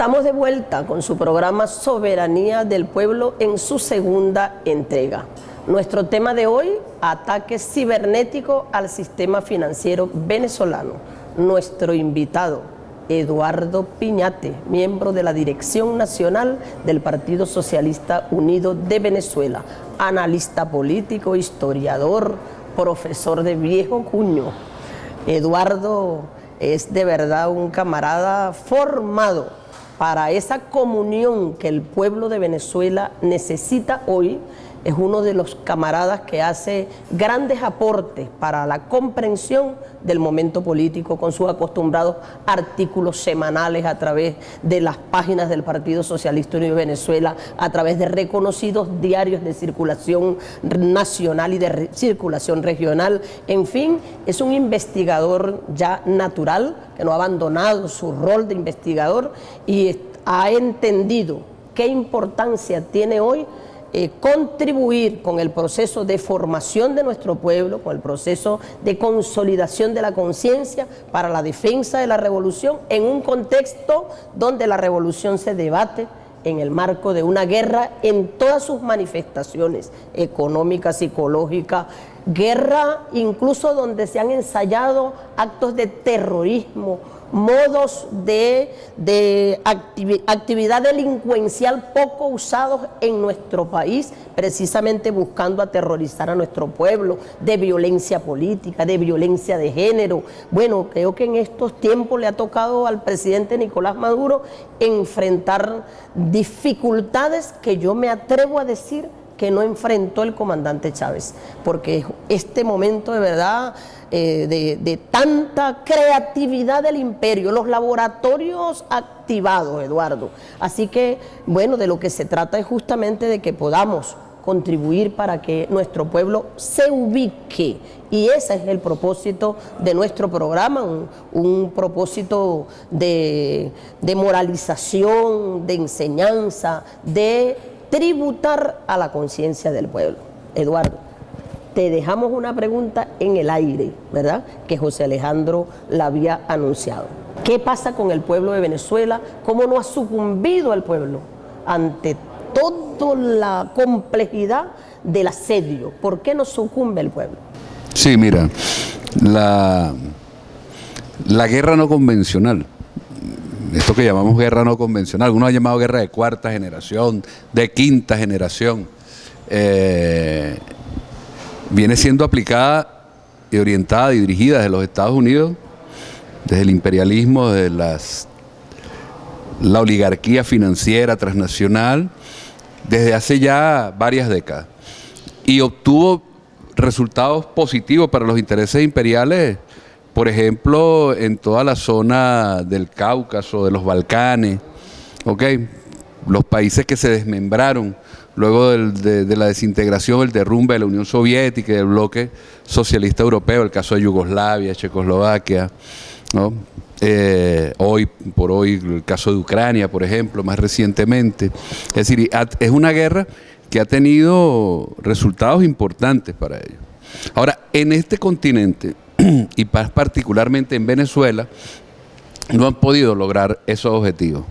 Estamos de vuelta con su programa Soberanía del Pueblo en su segunda entrega. Nuestro tema de hoy, ataque cibernético al sistema financiero venezolano. Nuestro invitado, Eduardo Piñate, miembro de la Dirección Nacional del Partido Socialista Unido de Venezuela, analista político, historiador, profesor de viejo cuño. Eduardo es de verdad un camarada formado para esa comunión que el pueblo de Venezuela necesita hoy. Es uno de los camaradas que hace grandes aportes para la comprensión del momento político con sus acostumbrados artículos semanales a través de las páginas del Partido Socialista Unido de Venezuela, a través de reconocidos diarios de circulación nacional y de circulación regional. En fin, es un investigador ya natural que no ha abandonado su rol de investigador y ha entendido qué importancia tiene hoy contribuir con el proceso de formación de nuestro pueblo, con el proceso de consolidación de la conciencia para la defensa de la revolución en un contexto donde la revolución se debate en el marco de una guerra en todas sus manifestaciones, económica, psicológica, guerra incluso donde se han ensayado actos de terrorismo, modos de actividad delincuencial poco usados en nuestro país, precisamente buscando aterrorizar a nuestro pueblo, de violencia política, de violencia de género. Bueno, creo que en estos tiempos le ha tocado al presidente Nicolás Maduro enfrentar dificultades que yo me atrevo a decir que no enfrentó el comandante Chávez, porque este momento de verdad de tanta creatividad del imperio, los laboratorios activados, Eduardo. Así que, bueno, de lo que se trata es justamente de que podamos contribuir para que nuestro pueblo se ubique, y ese es el propósito de nuestro programa, un propósito de moralización, de enseñanza, de tributar a la conciencia del pueblo. Eduardo, te dejamos una pregunta en el aire, ¿verdad?, que José Alejandro la había anunciado. ¿Qué pasa con el pueblo de Venezuela? ¿Cómo no ha sucumbido el pueblo ante toda la complejidad del asedio? ¿Por qué no sucumbe el pueblo? Sí, mira, la guerra no convencional, esto que llamamos guerra no convencional, algunos han llamado guerra de cuarta generación, de quinta generación, viene siendo aplicada y orientada y dirigida desde los Estados Unidos, desde el imperialismo, desde la oligarquía financiera transnacional, desde hace ya varias décadas, y obtuvo resultados positivos para los intereses imperiales, por ejemplo, en toda la zona del Cáucaso, de los Balcanes, ¿okay? Los países que se desmembraron luego de la desintegración, el derrumbe de la Unión Soviética y del bloque socialista europeo, el caso de Yugoslavia, Checoslovaquia, ¿no? Hoy por hoy el caso de Ucrania, por ejemplo, más recientemente. Es decir, es una guerra que ha tenido resultados importantes para ellos. Ahora, en este continente, y particularmente en Venezuela, no han podido lograr esos objetivos.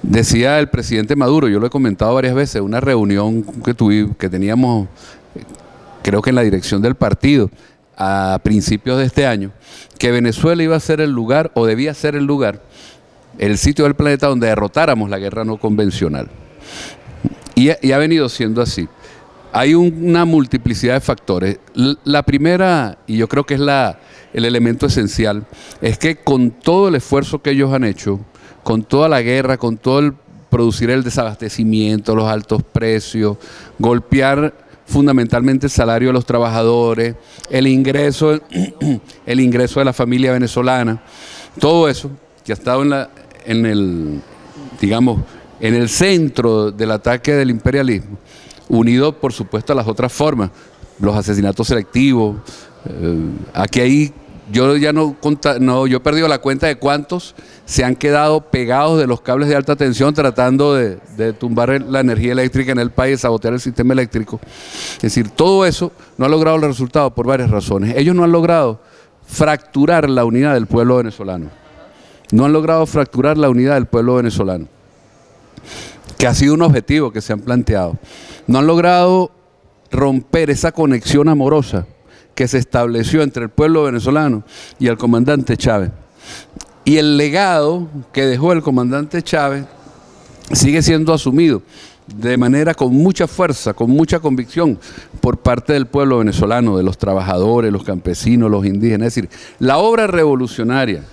Decía el presidente Maduro, yo lo he comentado varias veces, una reunión que teníamos, creo que en la dirección del partido, a principios de este año, que Venezuela iba a ser el lugar, o debía ser el lugar, el sitio del planeta donde derrotáramos la guerra no convencional. Y ha venido siendo así. Hay una multiplicidad de factores. La primera, y yo creo que es el elemento esencial, es que con todo el esfuerzo que ellos han hecho, con toda la guerra, con todo el producir el desabastecimiento, los altos precios, golpear fundamentalmente el salario de los trabajadores, el ingreso de la familia venezolana, todo eso que ha estado en el centro del ataque del imperialismo, unido por supuesto a las otras formas, los asesinatos selectivos. Aquí hay, yo he perdido la cuenta de cuántos se han quedado pegados de los cables de alta tensión tratando de tumbar la energía eléctrica en el país, sabotear el sistema eléctrico. Es decir, todo eso no ha logrado el resultado por varias razones. Ellos no han logrado fracturar la unidad del pueblo venezolano. no han logrado fracturar la unidad del pueblo venezolano, que ha sido un objetivo que se han planteado. No han logrado romper esa conexión amorosa que se estableció entre el pueblo venezolano y el comandante Chávez. Y el legado que dejó el comandante Chávez sigue siendo asumido de manera con mucha fuerza, con mucha convicción por parte del pueblo venezolano, de los trabajadores, los campesinos, los indígenas. Es decir, la obra revolucionaria,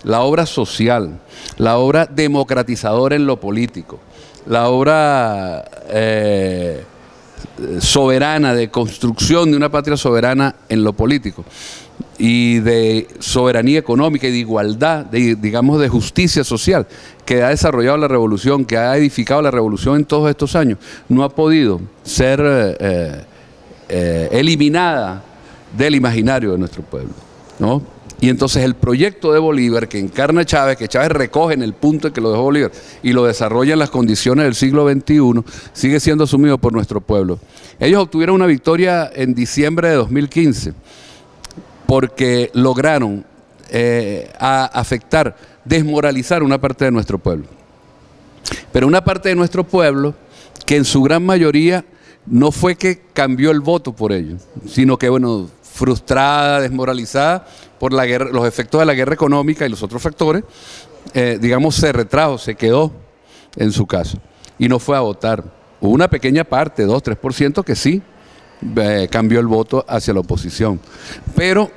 la obra social, la obra democratizadora en lo político, la obra soberana, de construcción de una patria soberana en lo político y de soberanía económica y de igualdad, digamos de justicia social, que ha desarrollado la revolución, que ha edificado la revolución en todos estos años, no ha podido ser eliminada del imaginario de nuestro pueblo, ¿no? Y entonces el proyecto de Bolívar que encarna Chávez, que Chávez recoge en el punto en que lo dejó Bolívar y lo desarrolla en las condiciones del siglo XXI, sigue siendo asumido por nuestro pueblo. Ellos obtuvieron una victoria en diciembre de 2015 porque lograron afectar, desmoralizar una parte de nuestro pueblo. Pero una parte de nuestro pueblo que en su gran mayoría no fue que cambió el voto por ellos, sino que, bueno, frustrada, desmoralizada por la guerra, los efectos de la guerra económica y los otros factores, digamos, se retrajo, se quedó en su casa y no fue a votar. Hubo una pequeña parte, 2-3%, que sí cambió el voto hacia la oposición. Pero,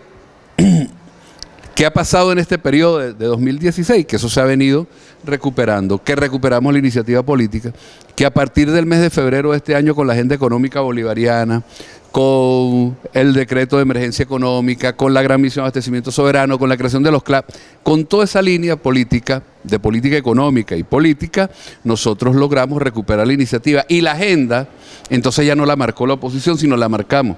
¿qué ha pasado en este periodo de 2016? Que eso se ha venido recuperando, que recuperamos la iniciativa política, que a partir del mes de febrero de este año, con la agenda económica bolivariana, con el decreto de emergencia económica, con la gran misión de abastecimiento soberano, con la creación de los CLAP, con toda esa línea política, de política económica y política, nosotros logramos recuperar la iniciativa. Y la agenda, entonces ya no la marcó la oposición, sino la marcamos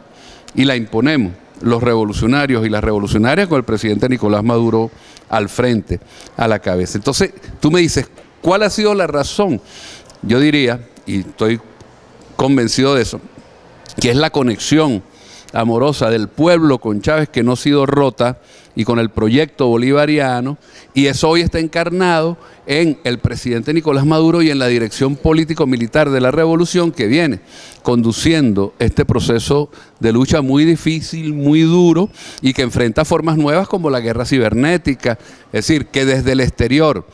y la imponemos los revolucionarios y las revolucionarias, con el presidente Nicolás Maduro al frente, a la cabeza. Entonces, tú me dices, ¿cuál ha sido la razón? Yo diría, y estoy convencido de eso, que es la conexión amorosa del pueblo con Chávez, que no ha sido rota, y con el proyecto bolivariano, y eso hoy está encarnado en el presidente Nicolás Maduro y en la dirección político-militar de la revolución, que viene conduciendo este proceso de lucha muy difícil, muy duro, y que enfrenta formas nuevas como la guerra cibernética. Es decir, que desde el exterior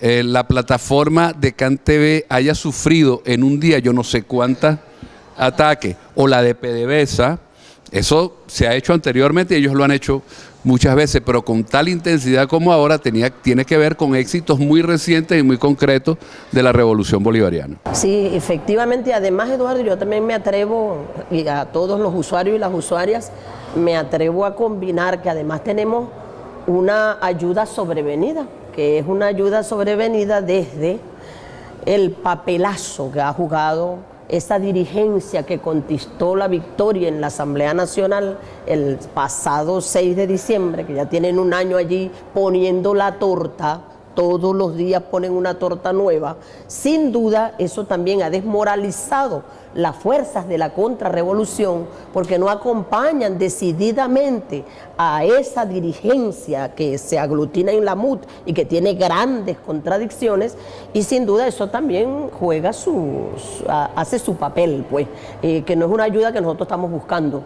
la plataforma de CanTV haya sufrido en un día yo no sé cuántas ataques, o la de PDVSA, eso se ha hecho anteriormente y ellos lo han hecho muchas veces, pero con tal intensidad como ahora tiene que ver con éxitos muy recientes y muy concretos de la revolución bolivariana. Sí, efectivamente. Además, Eduardo, yo también me atrevo, y a todos los usuarios y las usuarias, me atrevo a combinar que además tenemos una ayuda sobrevenida, que es una ayuda sobrevenida desde el papelazo que ha jugado esa dirigencia que conquistó la victoria en la Asamblea Nacional el pasado 6 de diciembre, que ya tienen un año allí poniendo la torta, todos los días ponen una torta nueva. Sin duda eso también ha desmoralizado las fuerzas de la contrarrevolución, porque no acompañan decididamente a esa dirigencia que se aglutina en la MUT y que tiene grandes contradicciones, y sin duda eso también juega hace su papel, pues, que no es una ayuda que nosotros estamos buscando.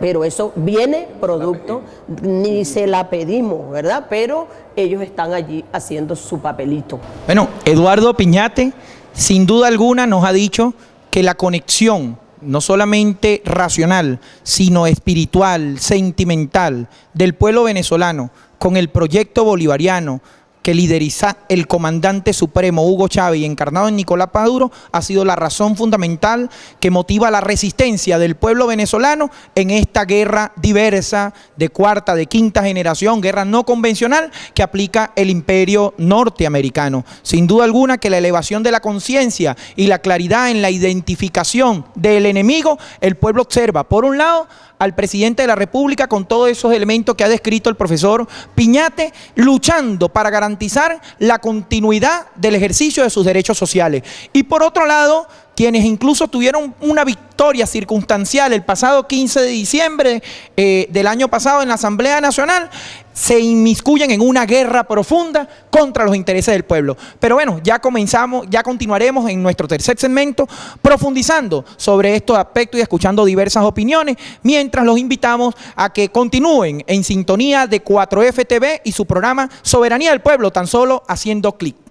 Pero eso viene producto, ni se la pedimos, ¿verdad? Pero ellos están allí haciendo su papelito. Bueno, Eduardo Piñate, sin duda alguna, nos ha dicho que la conexión, no solamente racional, sino espiritual, sentimental, del pueblo venezolano con el proyecto bolivariano que lideriza el comandante supremo Hugo Chávez y encarnado en Nicolás Maduro, ha sido la razón fundamental que motiva la resistencia del pueblo venezolano en esta guerra diversa de cuarta, de quinta generación, guerra no convencional que aplica el imperio norteamericano. Sin duda alguna que la elevación de la conciencia y la claridad en la identificación del enemigo, el pueblo observa, por un lado, al presidente de la República con todos esos elementos que ha descrito el profesor Piñate, luchando para garantizar la continuidad del ejercicio de sus derechos sociales. Y por otro lado, quienes incluso tuvieron una victoria circunstancial el pasado 15 de diciembre del año pasado en la Asamblea Nacional, se inmiscuyen en una guerra profunda contra los intereses del pueblo. Pero bueno, ya continuaremos en nuestro tercer segmento profundizando sobre estos aspectos y escuchando diversas opiniones, mientras los invitamos a que continúen en sintonía de 4F TV y su programa Soberanía del Pueblo, tan solo haciendo clic.